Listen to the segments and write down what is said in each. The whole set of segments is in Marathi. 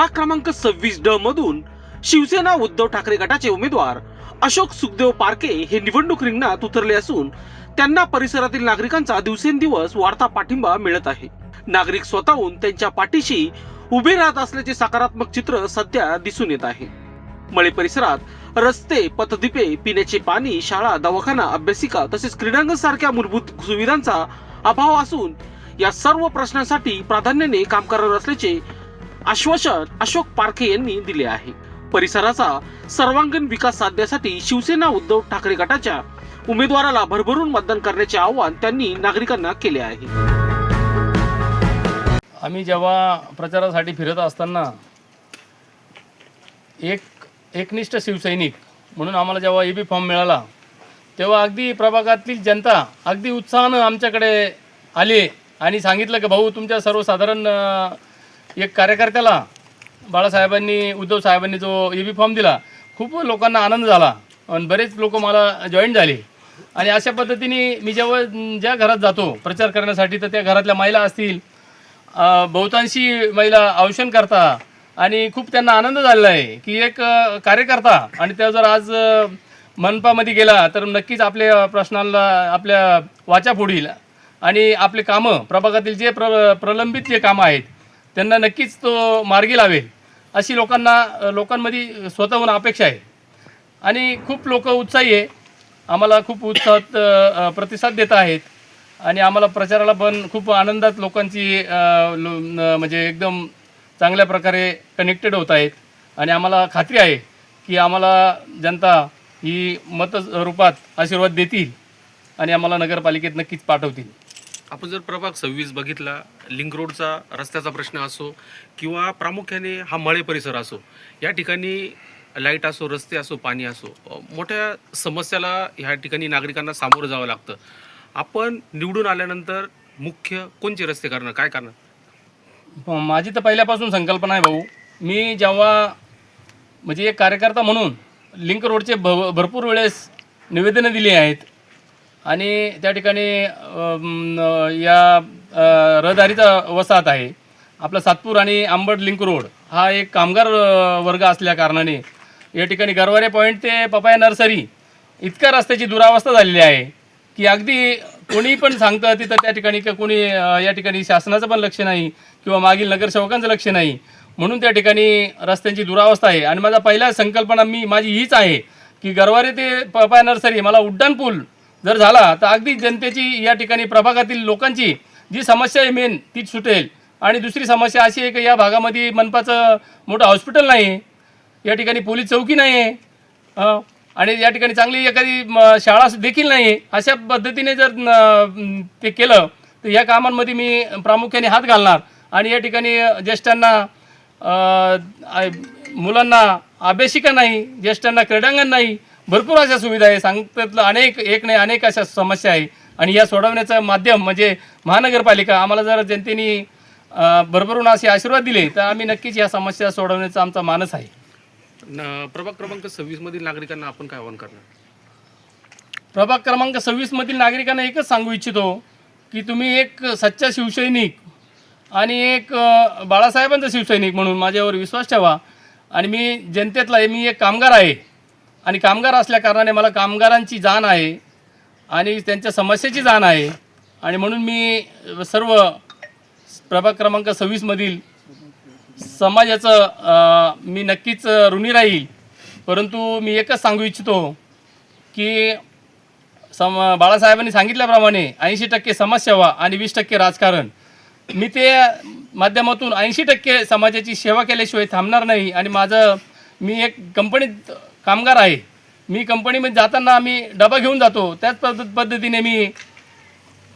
प्रभाग क्रमांक 26 ड मधून शिवसेना उद्धव ठाकरे गटाचे उमेदवार अशोक सुखदेव पारखे हे निवडणूक रिंगणात उतरले असून त्यांना परिसरातील नागरिकांचा दिवसेंदिवस वाढता पाठिंबा मिळत आहे। नागरिक स्वतःहून त्यांच्या पाठीशी उभे राहत असल्याचे सकारात्मक चित्र सध्या दिसून येत आहे। मळे परिसरात रस्ते, पथदिपे, पिण्याचे पाणी, शाळा, दवाखाना, अभ्यासिका तसेच क्रीडांगण सारख्या मूलभूत सुविधांचा अभाव असून या सर्व प्रश्नांसाठी प्राधान्याने काम करणार असल्याचे आश्वासन अशोक पारखे यांनी दिले आहे। परिसराचा सर्वांगीण विकास साधण्यासाठी शिवसेना उद्धव ठाकरे गटाच्या उमेदवाराला भरभरून मतदान करण्याचे आवाहन त्यांनी नागरिकांना केले आहे। आम्ही जेव्हा प्रचारासाठी फिरत असताना एकनिष्ठ शिवसैनिक म्हणून आम्हाला जेव्हा एबी फॉर्म मिळाला तेव्हा अगदी प्रभागातील जनता अगदी उत्साहानं आमच्याकडे आली आणि सांगितलं की भाऊ तुमच्या सर्वसाधारण एक कार्यकर्त्याला बाळासाहेबांनी उद्धव साहेबांनी जो एबी फॉर्म दिला, खूप लोकांना आनंद झाला आणि बरेच लोक मला जॉईन झाले। आणि अशा पद्धतीने मी जेव्हा ज्या घरात जातो प्रचार करण्यासाठी तर त्या घरातल्या महिला असतील, बहुतांशी महिला औषण करता आणि खूप त्यांना आनंद झालेला आहे की एक कार्यकर्ता आणि त्या जर आज मनपामध्ये गेला तर नक्कीच आपल्या प्रश्नांना आपल्या वाचा फोडील आणि आपले कामं प्रभागातील जे प्रलंबित जे कामं आहेत त्यांना नक्कीच तो मार्गी लावेल अशी लोकांमध्ये स्वतःहून अपेक्षा आहे। आणि खूप लोक उत्साही आहे, आम्हाला खूप उत्साहात प्रतिसाद देत आहेत आणि आम्हाला प्रचाराला पण खूप आनंदात लोकांची म्हणजे एकदम चांगल्या प्रकारे कनेक्टेड होत आहेत आणि आम्हाला खात्री आहे की आम्हाला जनता ही मतरूपात आशीर्वाद देतील आणि आम्हाला नगरपालिकेत नक्कीच पाठवतील। आपण जर प्रभाग 26 बघितला, लिंक रोडचा रस्त्याचा प्रश्न असो किंवा प्रामुख्याने हा मळे परिसर असो, या ठिकाणी लाईट असो, रस्ते असो, पाणी असो, मोठ्या समस्याला ह्या ठिकाणी नागरिकांना सामोरं जावं लागतं। आपण निवडून आल्यानंतर मुख्य कोणते रस्ते करणार, काय करणार? माझी तर पहिल्यापासून संकल्पना आहे भाऊ, मी जेव्हा म्हणजे एक कार्यकर्ता म्हणून लिंक रोडचे भरपूर वेळेस निवेदनं दिली आहेत आणि त्या ठिकाणी या रहदारीचा वसाहत आहे आपला सातपूर आणि आंबड लिंक रोड हा एक कामगार वर्ग असल्या कारणाने या ठिकाणी गरवारे पॉईंट ते पपाया नर्सरी इतका रस्त्याची दुरावस्था झालेली आहे की अगदी कोणी पण सांगतं तिथं त्या ठिकाणी की कोणी या ठिकाणी शासनाचं पण लक्ष नाही किंवा मागील नगरसेवकांचं लक्ष नाही, म्हणून त्या ठिकाणी रस्त्यांची दुरावस्था आहे। आणि माझा पहिला संकल्पना माझी हीच आहे की गरवारे ते पपाया नर्सरी मला उड्डाण पूल जर झाला तर अगदी जनतेची या ठिकाणी प्रभागातील लोकांची जी समस्या आहे मेन तीच सुटेल। आणि दुसरी समस्या अशी आहे की या भागामध्ये मनपाचं मोठं हॉस्पिटल नाही, या ठिकाणी पोलीस चौकी नाही आहे आणि या ठिकाणी चांगली एखादी शाळा देखील नाही। अशा पद्धतीने जर ते केलं तर या कामांमध्ये मी प्रामुख्याने हात घालणार आणि या ठिकाणी ज्येष्ठांना मुलांना अभ्यासिका नाही, ज्येष्ठांना क्रीडांगण नाही, भरपूर अशा सुविधा आहे, सांगतात अनेक अशा समस्या आहे आणि या सोडवण्याचं माध्यम म्हणजे महानगरपालिका। आम्हाला जर जनतेने भरभरून असे आशीर्वाद दिले तर आम्ही नक्कीच या समस्या सोडवण्याचा आमचा मानस आहे। प्रभाग क्रमांक 26 मधील नागरिकांना आपण काय आवाहन करणार? प्रभाग क्रमांक 26 मधील नागरिकांना एकच सांगू इच्छितो की तुम्ही एक सच्चा शिवसैनिक आणि एक बाळासाहेबांचा शिवसैनिक म्हणून माझ्यावर विश्वास ठेवा। आणि मी जनतेतला मी एक कामगार आहे आणि कामगार असल्या कारणाने मला कामगारांची जाण आहे आणि त्यांच्या समस्येची जाण आहे आणि म्हणून मी सर्व प्रभाग क्रमांक 26 मधील समाजाचं मी नक्कीच ऋणी राहील। परंतु मी एकच सांगू इच्छितो की बाळासाहेबांनी सांगितल्याप्रमाणे 80% समाजसेवा आणि 20% राजकारण, मी ते माध्यमातून 80% समाजाची सेवा केल्याशिवाय थांबणार नाही। आणि मी एक कंपनीत कामगार आहे, मी कंपनीमध्ये जाताना आम्ही डबा घेऊन जातो, त्याच पद्धतीने मी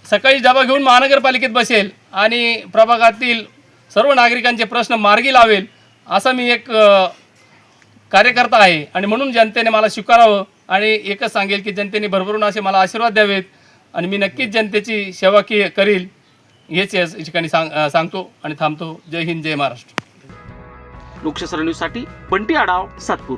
सकाळी डबा घेऊन महानगरपालिकेत बसेल आणि प्रभागातील सर्व नागरिकांचे प्रश्न मार्गी लावेल असा मी एक कार्यकर्ता आहे। आणि म्हणून जनतेने मला स्वीकारावं आणि एकच सांगेल की जनतेने भरभरून असे मला आशीर्वाद द्यावेत आणि मी नक्कीच जनतेची सेवा करील हेच या ठिकाणी सांगतो आणि थांबतो। जय हिंद, जय महाराष्ट्र। लोकशाही न्यूजसाठी बंटी आढाव, सातपूर।